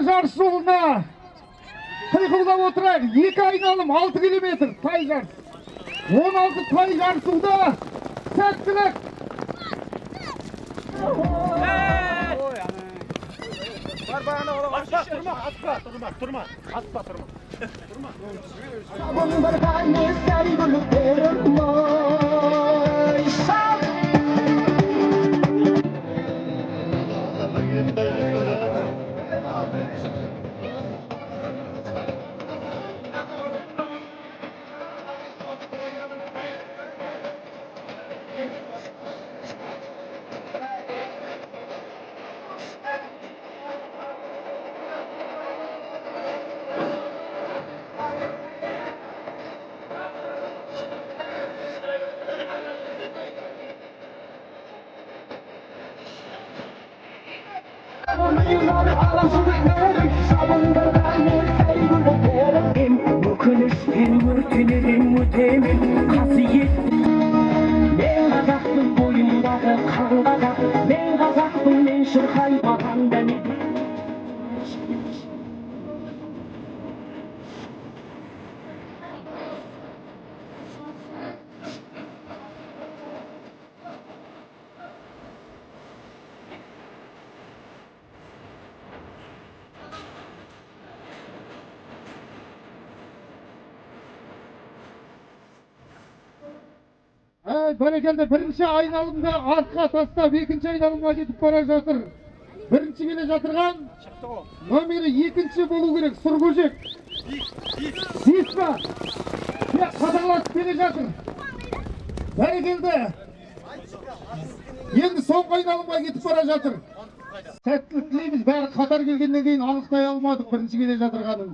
Жарыс жолына қиқылдап отырайық. 2 айналым 6 километр тай жарыс. 16 тай жарысуда сәттілік. Бәрекелді, бірінші айналымда артқа тастап, екінші айналымға кетіп бара жатыр. Бірінші келе жатырған номері 2-ші болу керек, Сұргөжек. 5 ба? Қатарласып келе жатыр. Бәрекелді. Енді соңғы айналымға кетіп бара жатыр. Сәттілік тілейміз, бәрі қатар келгеннен кейін анықтай алмадық бірінші келе жатырғанын.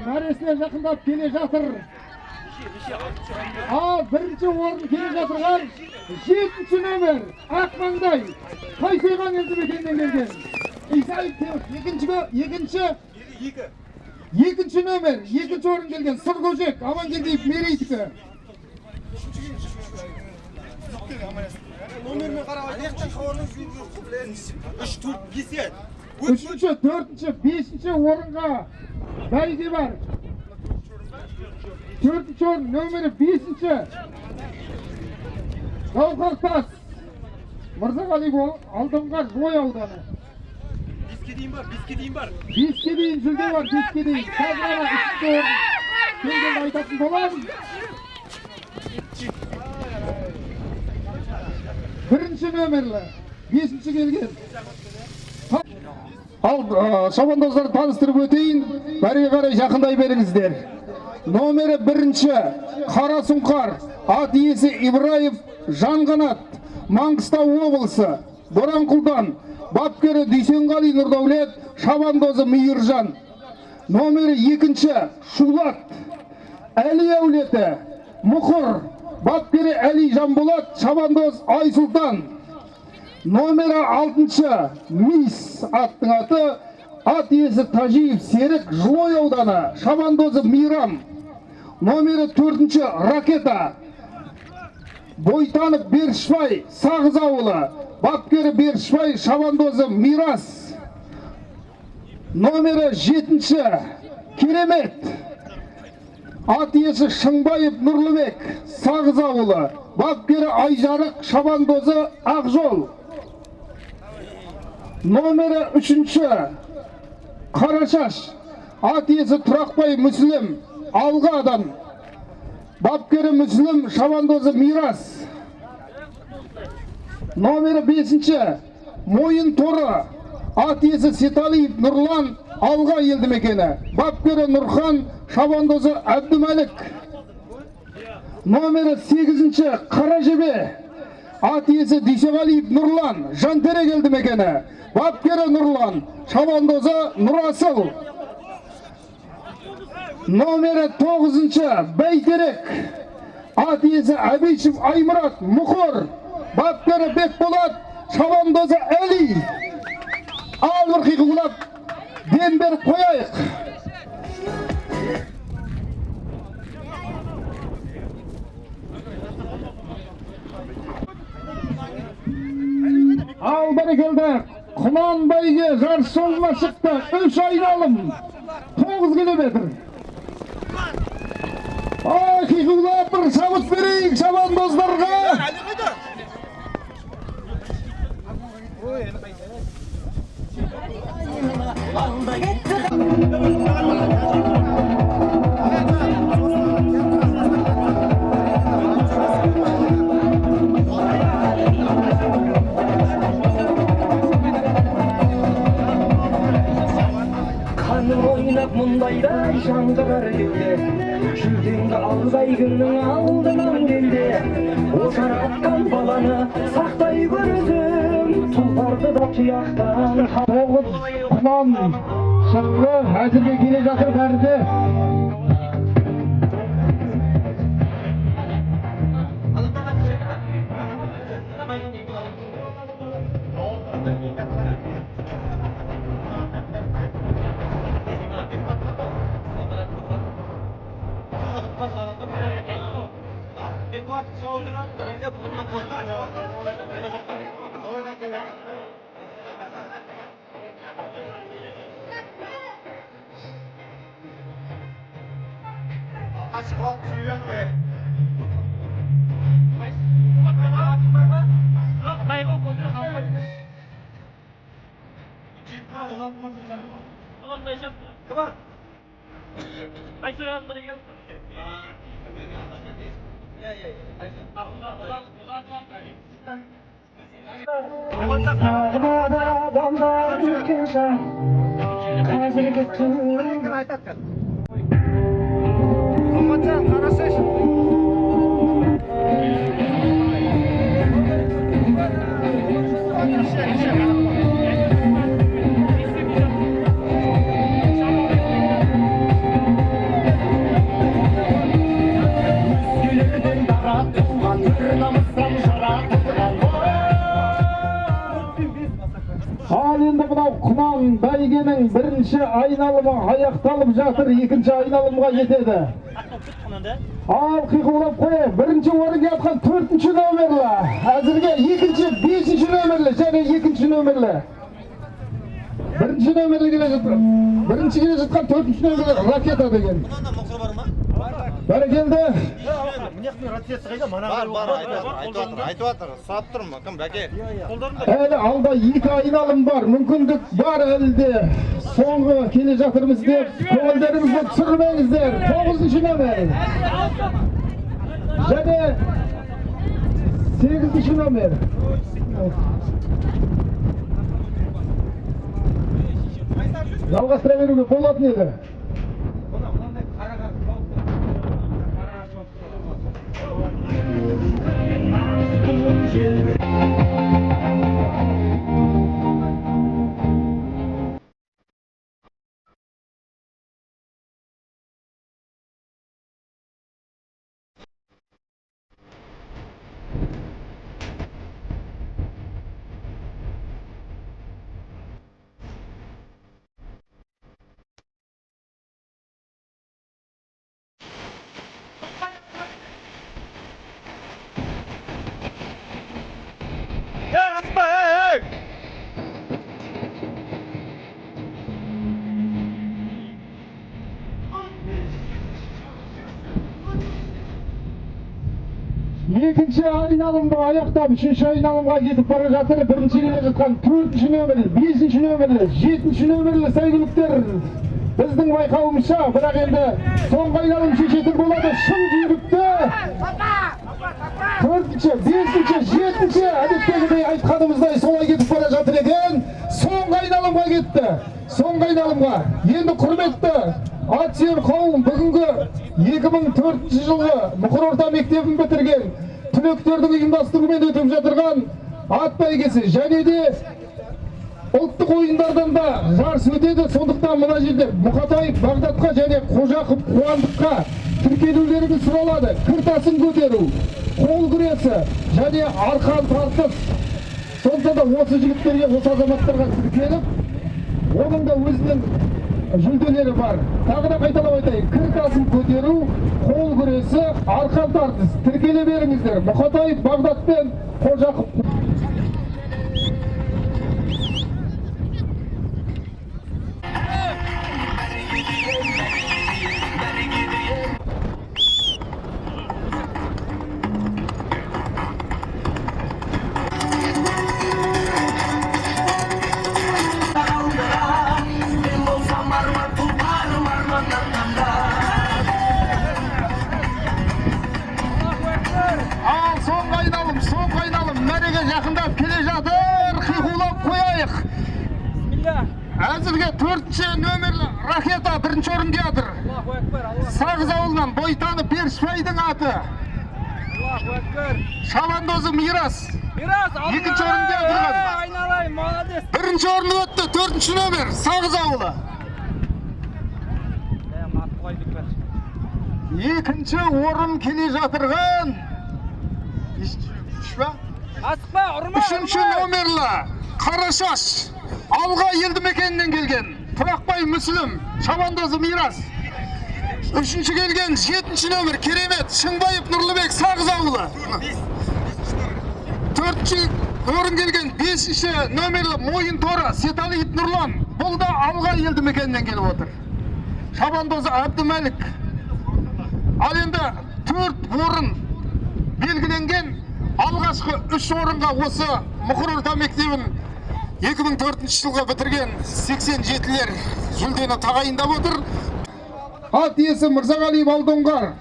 Мәресіне жақындап келе жатыр. Бірінші орын келе жатырған 7-ші нөмір Ақмаңдай Қайсойған елді мекеннен келген. Екінші нөмір 2-ші орын келген Сұргөжек Амангелдиев Мерейдікі. Номермен қарап Үшінші, 4-ші, 5-ші орынға бәйге бар. 4-ші орын нөмірі 5-ші Гауһартас Мырзағалиев Алдоңғар Жой ауданы. 5-ке дейін бар. 5-ке дейін жүлде бар, 5-ке дейін. Қазір 3-ші орын келгенді айтатын боламын. 5-ші нөмірлі. 5-ші келген. Ал шабандоздарды таныстырып өтейін. Бәрге қарай жақындай беріңіздер. Номері 1-ші Қара Сұңқар, ат иесі Ибраев Жанғанат, Маңғыстау облысы, Боранқұлдан, бапкері Дүйсенғали Нұрдәулет, шабандозы Мейіржан. Номері 2-ші Шулат, Әли әулеті, Мұқыр, бапкері Әли Жанболат, шабандоз Айсұлтан. Номері 6-ші Мис аттың аты, ат иесі Тажиев Серік, Жылой ауданы, шабандозы Мейрам. Номері 4-ші Ракета, Бойтанов Бершбай, Сағыз ауылы, бапкері Бершбай, шабандозы Мирас. Номері 7-ші Керемет, ат иесі Шыңбаев Нұрлыбек, Сағыз ауылы, бапкері Айжарық, шабандозы Ақжол. Номері 3-ші Қарашаш, ат иесі Тұрақбай Мүсілім, Алғадан, бапкері Мүсілім, шабандозы Мирас. Номері 5-ші Мойын Торы, ат иесі Сеталиев Нұрлан, Алға елді мекені, бапкері Нұрхан, шабандозы Әбдімәлік. Номері 8-ші Қаражебе, ат иесі Дүйсеғалиев Нұрлан, Жантерек елді мекені, бапкері Нұрлан, шабандозы Нұрасыл. Номері 9-ші Бәйтерек, ат иесі Әбейшев Аймұрат, Мұқыр, бапкері Бекболат, шабандозы Әли. Ал бір қиқылап дем беріп қойайық. Ал бәрекелді, Құнан бәйге жарыс жолына шықты. 3 айналым, 9 километр. Қиқылап бір шабыт берейік шабандоздарға. Қаным ойнап мұндайдай жаңғырар елде, жүлдеңді алғай күннің алдынан келде. Ошар атқан баланы сақтай көрдім, тұлпарды да тұяқтан. 9 Құнан шыңғы әзірге келе жатыр бәрді. Ağlamada adamlar ülkece, қазіргі türün Ал енді мынау Құнан бәйгенің 1-ші айналымы аяқталып жатыр, 2-ші айналымға жетеді. Ал қиқылап қойып, 1-ші орынға атқан 4-ші нөмірлі, әзірге 2-ші, 5-ші нөмірлі және 2-ші нөмірлі. 1-ші нөмірлі келе жатыр. 1-ші келе жатқан 4-ші нөмірлі Ракета деген. Бәрекелді. айтып жатыр, сұрап тұрмын, кім бәке? Әлі алда 2 айналым бар, мүмкіндік бар әлде. Соңғы келе жатырмыз деп, көңілдеріңізді түсірмеңіздер. 9-ші нөмір. Және 8-ші номер. Жалғастыра беруге болатын еді. Екінші айналымды аяқтап, үшінші айналымға кетіп бара жатыр. Бірінші келе жатқан 4-ші нөмірлі, 5-ші нөмірлі, 7-ші нөмірлі сәйгүліктер біздің байқауымызша, бірақ енді соңғы айналым шешетін болады. Шын жүйрікті 4-ші, 5-ші, 7-ші әдеттегідей айтқанымыздай солай кетіп бара жатыр екен. Соңғы айналымға кетті. Соңғы айналымға. Енді құрметті атсүйер қауым, бүгінгі 2004 жылғы Мұқыр орта мектебін бітірген түлектердің ұйымдастыруымен өтіп жатырған ат бәйгесі және де ұлттық ойындардан да жарыс өтеді. Сондықтан мына жерде Мұқатаев Бағдатқа және Қожақов Қуандыққа тіркелулеріңіз сұралады. Кіртасын көтеру, қол күресі және арқан тартыс. Сонда да осы жігіттерге, осы азаматтарға тіркеліп, оның да өзінің жүлделері бар. Тағы да қайталап айтайын, кіртасын көтеру, қол күресі, арқан тартыс. Тіркеле беріңіздер. Мұқатаев Бағдат пен Қожақов. Әзірге 4-ші нөмірлі ракета 1-ші орынға жатыр. Сағыз ауылынан Бойтаны Першбайдың аты. Шабандозы Мирас. 2-ші орынға жатырған. 1-ші орын өтті, 4-ші нөмір Сағыз ауылы. 2-ші орын келе жатырған. 3-ші нөмірлі Қарашаш Алға елді мекенінен келген Тұрақбай Мүсілім, Шабандозы Мирас. 3-ші келген 7-ші нөмір Керемет Шыңбайып Нұрлыбек Сағыз ауылы. 4-ші орын келген 5-ші нөмірлі Мойын Торы Сеталиев Нұрлан. Бұл да Алға елді мекенінен келіп отыр. Шабандозы Әбдімәлік. Ал енді 4 орын белгіленген. Алғашқы 3 орынға осы Мұқыр орта мектебін 2004 жылға бітірген 87-лер жүлдені тағайындап отыр. Ат иесі Мырзағалиев Алдоңғар,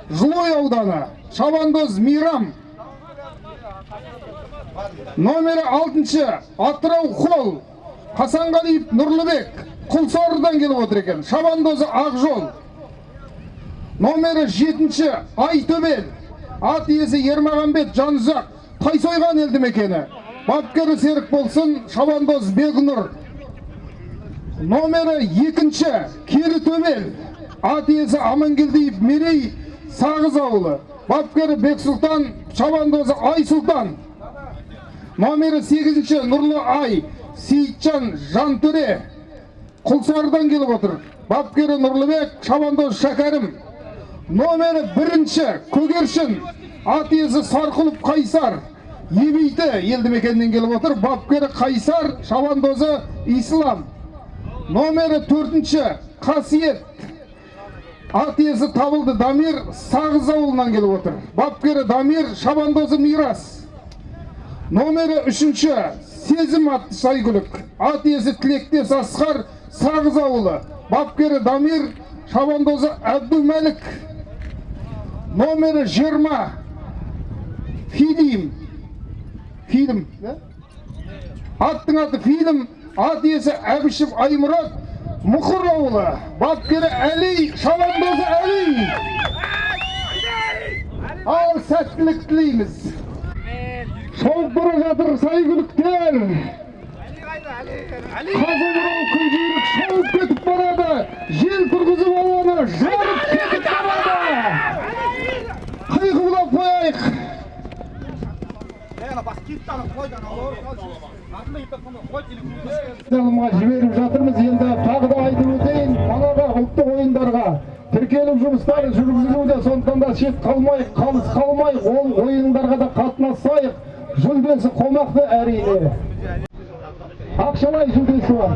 Жылой ауданы, Шабандоз Мирам. Номері 6-ші Атырау Қол, Қасанғалиев Нұрлыбек, Құлсарыдан келіп отыр екен. Шабандозы Ақжол. Номері 7-ші Айтөбел, ат иесі Ермағанбет Жанұзақ, Тайсойған елді мекені. Бапкері Серік болсын, Шабандоз Бегнұр. Номері 2-ші Кері Төбел, ат иесі Амангелдиев Мерей, Сағыз ауылы. Бапкері Бексұлтан, Шабандозы Айсұлтан. Номері 8-ші Нұрлы Ай, Сейітжан Жантөре, Құлсарыдан келіп отыр. Бапкері Нұрлыбек, Шабандоз Шәкәрім. Номері 1-ші Көгершін, ат иесі Сарқұлып Қайсар, Ебейті елді мекенінен келіп отыр. Бапкері Қайсар, Шабандозы Ислам. Номері 4-ші Қасиет, ат иесі Табылды Дамир, Сағыз ауылынан келіп отыр. Бапкері Дамир, Шабандозы Мирас. Номері 3-ші Сезім атты сәйгүлік, ат иесі Тілектес Асқар, Сағыз ауылы. Бапкері Дамир, Шабандозы Әбдімәлік. Номері 20 Фидим, фильм. Аттың аты фильм, ат иесі Әбішев Аймұрат, Мұқыр ауылы, бапкері Әли, шабандозы Әли. Ал сәттілік тілейміз. Шауып бара жатыр сәйгүліктер. Қазымырау күлгейрік шауып кетіп барады. Жел тұрғызып ауаны жарып кетіп барады. Қайғы бұлап қойайық. Алымға жіберіп жатырмыз. Енді тағы да айтып өтейін. Қалаға ұлттық ойындарға тіркеліп жұмыстары жүргізілуде. Сондықтан да шет қалмайық, қалыс қалмайық. Ол ойындарға да қатынасайық. Жүлдесі қомақты әрине. Ақшалай жүлдесі бар.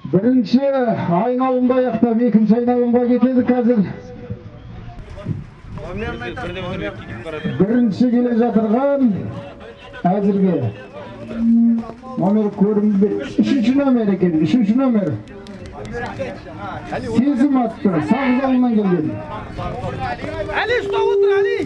Бірінші айналымда аяқтап, екінші айналымға кетеді қазір. Бірінші келе жатырған әзірге номер көрінбейді. Үшінші номер екен, үшінші номер. Сезім атты, Сағыз ауылынан келген. Әли, ұстап отыр, Әли!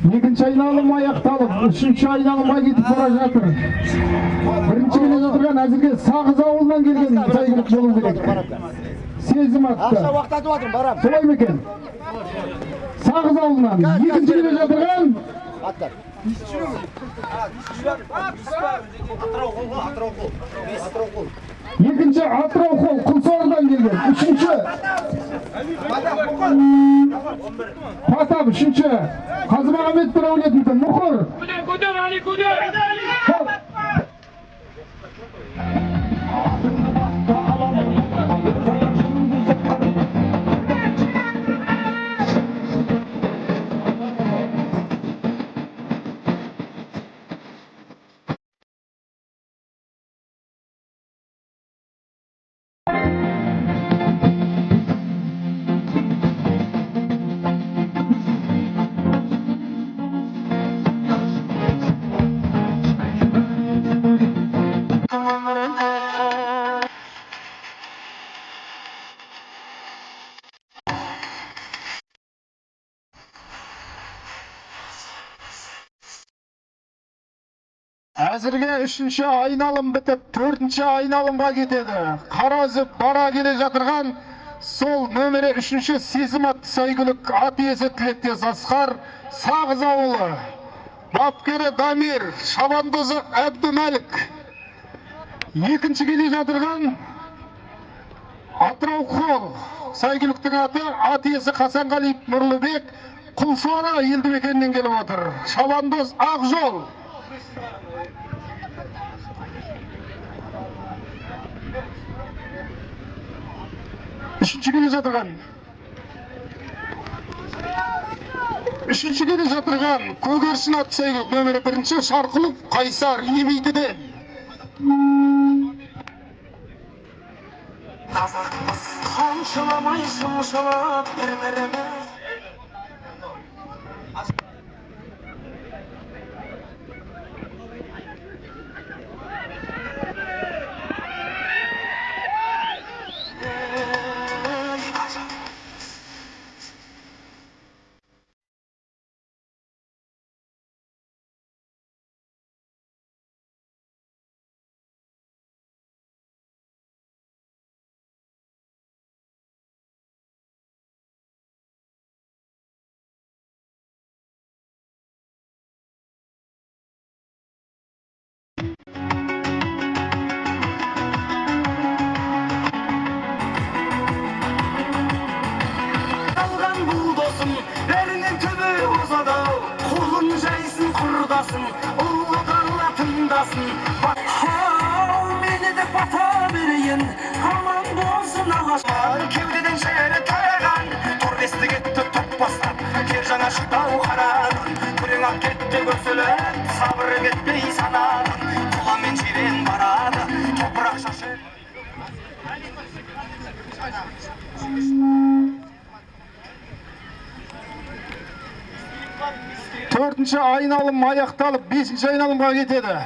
Екінші айналым аяқталып, үшінші айналымға кетіп бара жатыр. Бірінші келе жатырған әзірге Сағыз ауылынан келген сәйгүлік болу керек. Сезім атты. Солай ма екен? Сағыз ауылынан. Екінші келе жатырған екінші Атырау қол Құлсарыдан келген. Үшінші Патап, үшінші Қазымағаметтің әулетінікі Мұқыр. Көтер, Әли, көтер! Әзірге үшінші айналым бітіп, төртінші айналымға кетеді. Қаразып бара келе жатырған сол нөмірі үшінші Сезім атты сәйгүлік ат иесі Тілектес Асқар, Сағыз ауылы. Бапкері Дамир, шабандозы Әбдімәлік. Екінші келе жатырған Атырау қол сәйгүліктің аты ат иесі Хасанғалиев Нұрлыбек, Құлсары елді мекенінен келіп отыр. Шабандоз Ақжол. Üçüncü kere жатырған. Üçüncü kere жатырған. Көгершін атты сәйгүлік нөмірі 1-ші Шарқұлов Қайсар Емейтіден. Қазақпыз қамшыламай шымшылап бір-біріміз. Қалған бұл досым, бәрінен түбі озады. Қолын жайсын құрдасын, ұлы дала тыңдасын. Мені де бата берейін, аман болсын ағашар. Кеудеден жері тараған, торбесті кетті топ бастап. Кер жаңа шықтау қарадың, күрең ақ кетті көсіліп. Сабыр кетпей санадың, тұғамен жирен барады. Топырақ шашы. Төртінші айналым аяқталып, 5-ші айналымға кетеді.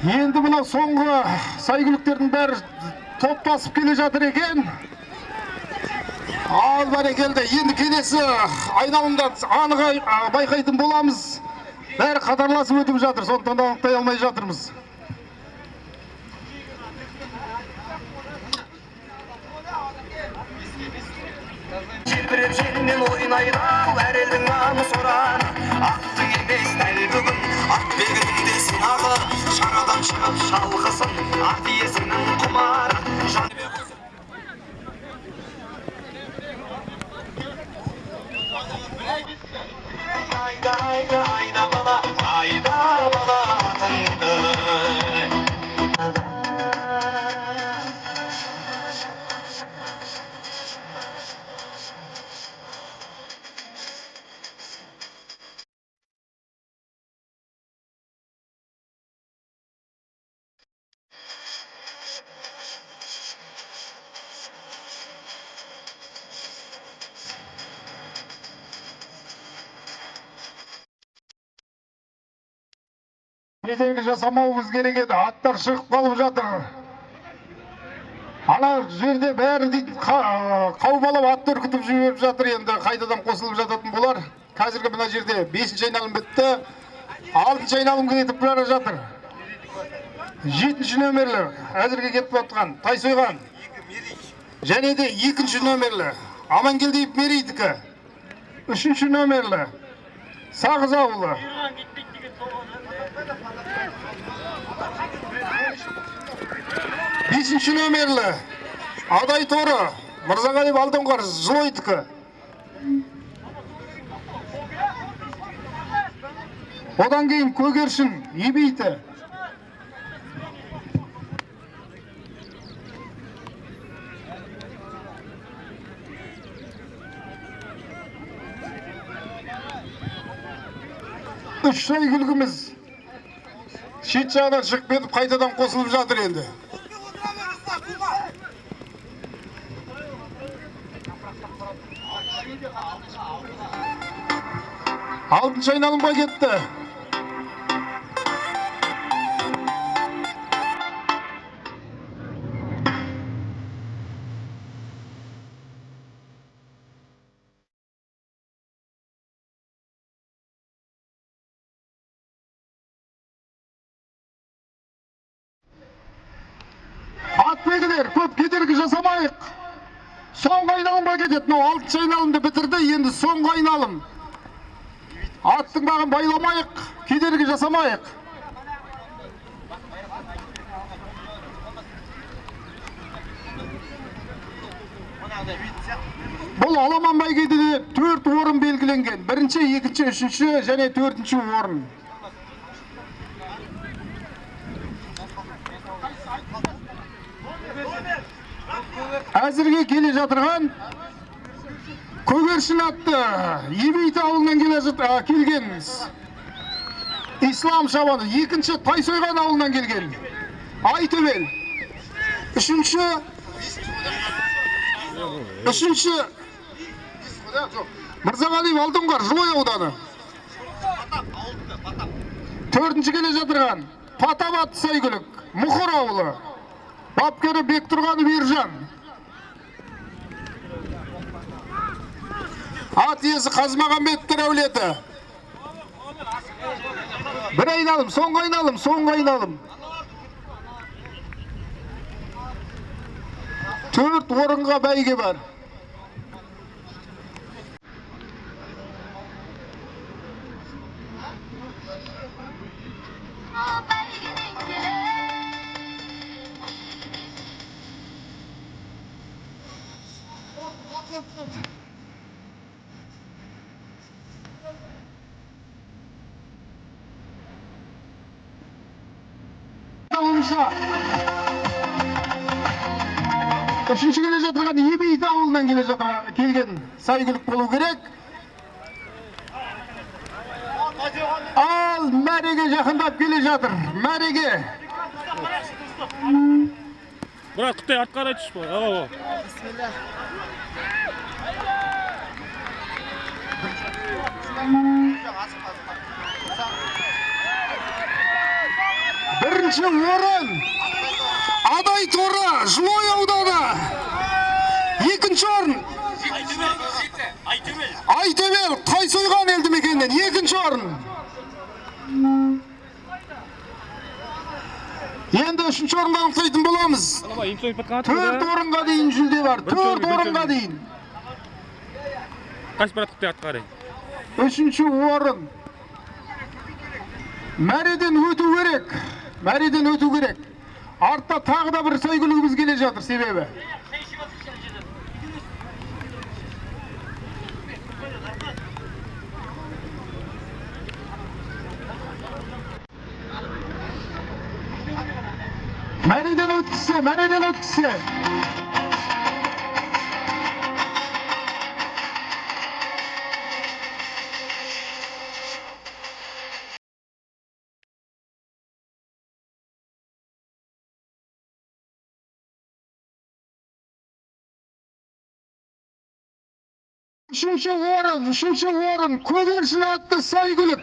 Енді мына соңғы сәйгүліктердің бәрі топтасып келе жатыр екен. Ал бәрекелді, енді келесі айналымда анық байқайтын боламыз. Бәрі қатарласып өтіп жатыр, сондықтан да анықтай алмай жатырмыз. Желбіреп желмен ойнайды, әр елдің намыс ұраны. Аттың емес дәл бүгін, ат бегінде сынағы. Шарадан шығып шалғысын, ат иесінің құмары. Айда бала, айда бала атыңды. Кедергі жасамауымыз керек еді, аттар шығып қалып жатыр. Ана жерде бәрі қаубалап атты үркітіп жіберіп жатыр, енді қайтадан қосылып жататын болар. Қазіргі мына жерде 5-ші айналым бітті, 6-ші айналым кетіп бара жатыр. 7-ші нөмерлі әзірге кетіп жатқан Тайсойған, және де 2-ші нөмерлі Амангелдиев Мерейдікі, 3-ші нөмерлі Сағыз ауылы, 5-ші нөмерлі Адай торы Мырзағалиев Алдоңғар Жылойдікі. Одан кейін Көгершін Ебейті. Үш сәйгүлігіміз шет жағынан шығып кетіп, қайтадан қосылып жатыр енді. Алтыншы айналымға кетті. Атбегілер, көп кедергі жасамайық. Соңғы айналымға кетеді. 6-ші айналымды бітірді, енді соңғы айналым. Аттың бағын байламайық, кедергі жасамайық. Бұл аламан бәйгеде 4 орын белгіленген. 1-ші, 2-ші, 3-ші және 4-ші орын. әзірге келе жатырған Көгершін атты Ебейт ауылынан келген Ислам шабаны, екінші Тайсойған ауылынан келген Айтөбел, үшінші Мырзағалиев Алдоңғар Жылой ауданы, төртінші келе жатырған Патабат Сайгүлік Мұхыр ауылы, бапкері Бектұрғаны Бержан, ат иесі Қазмағамбеттер әулеті. Бір айналым, соңғы айналым. 4 орынға бәйге бар. Үшінші келе жатырған Ебейт ауылынан келген Сайгүлік болу керек. Ал мәреге жақындап келе жатыр. Мәреге. Брат, құттай артқа айтшы бұл. Бисмилlah. Бірінші орын Адай Торы Жылой ауданы. Екінші орын Айтөбел Тайсойған елді мекенінен. Екінші орын. Енді үшінші орынға анықтайтын боламыз. 4 орынға дейін жүлде бар. 4 орынға дейін. Қайсы брат, құттай артқа қарай. Үшінші орын Мәреден өту керек. Артта тағы да бір Сайгүлігіміз келе жатыр себебі. Мәреден өткісі. Үшінші орын Көгершін атты Сайгүлік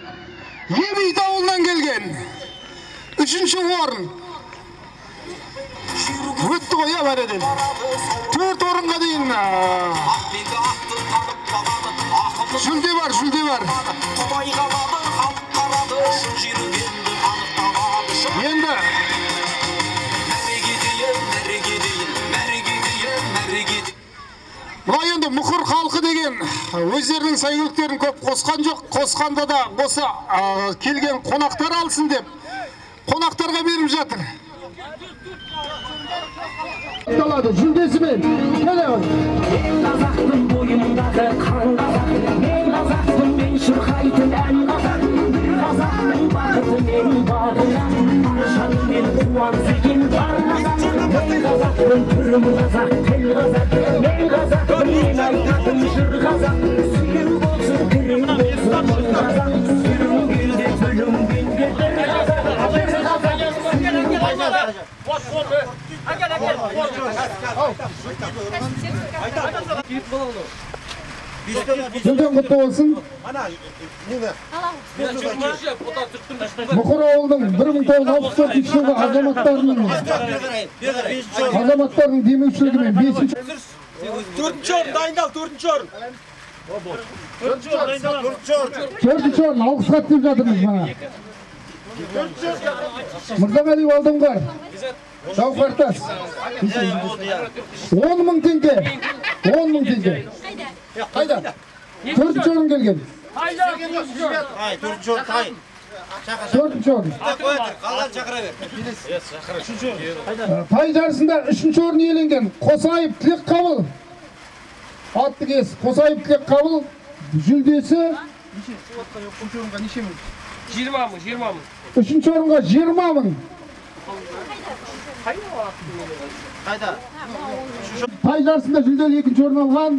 Ебейт ауылынан келген. Үшінші орын. Өтті ғой Мәреден. 4 орынға дейін жүлде бар. Енді Бұлай енді мұқыр халқы деген өздерінің Сайгүліктерін көп қосқан жоқ. Қосқанда да осы келген қонақтар алсын деп қонақтарға беріп жатыр. Жүлдесімен келе ғой. Мен қазақтың бойымдағы қан қазақ, мен қазақтың мен шырқайтын ән қазақ, бір қазақтың бақыты мен бағына, шанымен қуан деген бар қазақ, мен қазақтың түрім қазақ, тіл қазақ, мен қазақтың мен айтатын жыр қазақ, сүйір болсын, кірім болсын қазақ, сүйіргенде бөлінгенде бір қазақ, бір қазақ, Жүлден құтты болсын. Мұқыр ауылдың 1964 жылғы азаматтарының демеушілігімен 5-ші 4-ші орын дайындал, 4-ші орын. 4-ші орын алғыс хат деп жатырмыз бана. Мырзағалиев Алдоңғар Жауқартас 10.000 теңге. 10.000 теңге. Қайда? 4-ші орын келген. 4-ші орын қай? 4-ші орын. Тай жарысында 3-ші орын иеленген Қосаев Тілекқабыл атты кез. Қосаев Тілекқабыл жүлдесі 20 мың. 3-ші орынға 20 мың. Қайда? Тай жарысында жүлделі екінші орын алған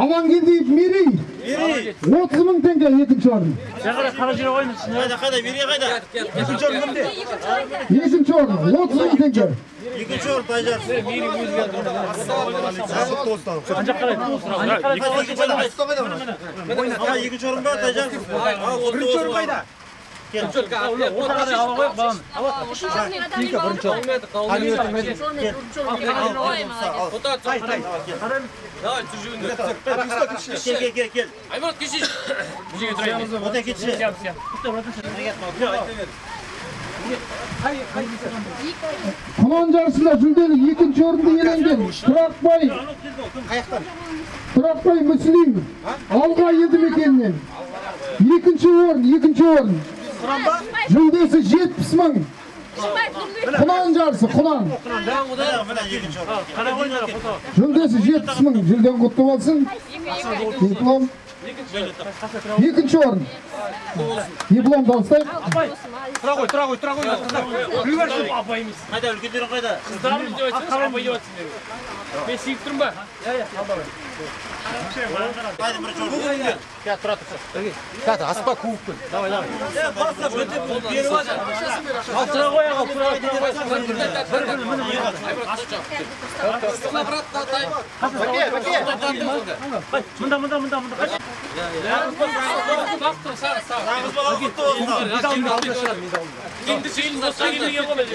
Амангелдиев Мерей. 30.000 теңге екінші орын. Қайда? Бере қайда? Екінші орын 30.000 теңге. Екінші орын тай жарысы. Екінші орын ба тай жарысы? Бірінші орын қайда? Кел. Аймұрат кешеш. Ота кетші. Құлан жарысында жүлделі екінші орынды иеленген Тұрақбай Мүслим Алға елді мекенінен. Екінші орын. Жүлдесі 70.000. Құлан жарысы, құлан. Жүлдесі 70.000. Жүлден құтты болсын. Диплом. Екінші орын. Диплом дауыстайық. Тұра қой. Қайда? Үлкендерің қайда? Қыздарымыз деп айтсаңыз, апай деп айтсың. Мен сүйіп тұрмын ба? Қайда бірінші орын? Аспа кубкін. Давай. Ал тұра қой ағал, Мында. Енді сейін босқа келмеген ғой мен.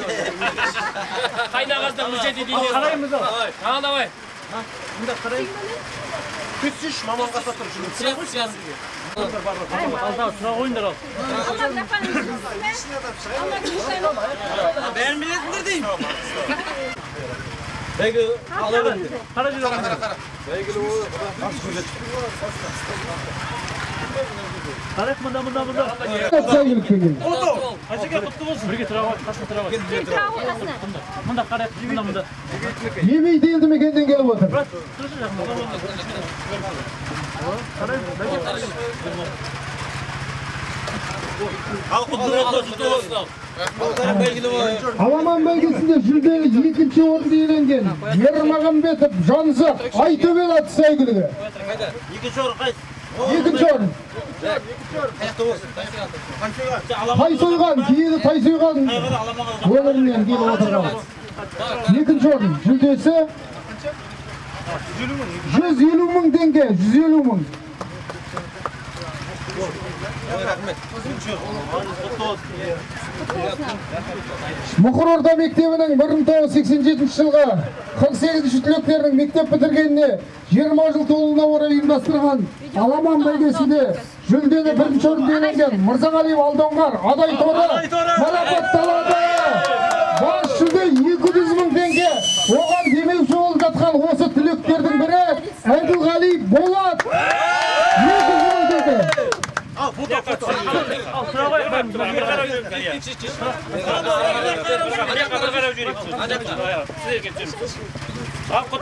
Қайда қазда мүшеті дейін. Қараймыз ау. Давай. Мында қарайын. Күтсіш, маманға сатыр жүріп. Тұра қойыңдар ал. Бәрін білетіңдер дейін. Бәйгі алабын. Қара жүр. Қарайық мұнда. Қайсыға құтты болсын. Бірге тұра қой, қасына тұра қой. Мұнда қарайық, мұнда. Емейді елді мекеннен келіп отыр. Ал құтты болсын. Аламан бәйгесінде жүлделі екінші орынды иеленген Ермағамбетов Жанзақ Айтөбел атты сәйгүлігі. Екінші орын қайсы? Екінші орын. Тайсойған, киелі Тайсойған өңірінен келіп отырған. Екінші орын. Жүлдесі 150.000 теңге. 150.000. Мұқыр орта мектебінің 1987 жылғы 48 түлектерінің мектеп бітіргеніне 20 жыл толуына орай ұйымдастырған Аламан бәйгесінде жүлделі бірінші орынды иеленген Мырзағалиев Алдоңғар Адай торы марапатталады. Бас жүлде 200.000 теңге. Оған демеуші болып жатқан осы түлектердің бірі Әділғали Болат. 200.000 теңге. Al sıra koy. Ben bir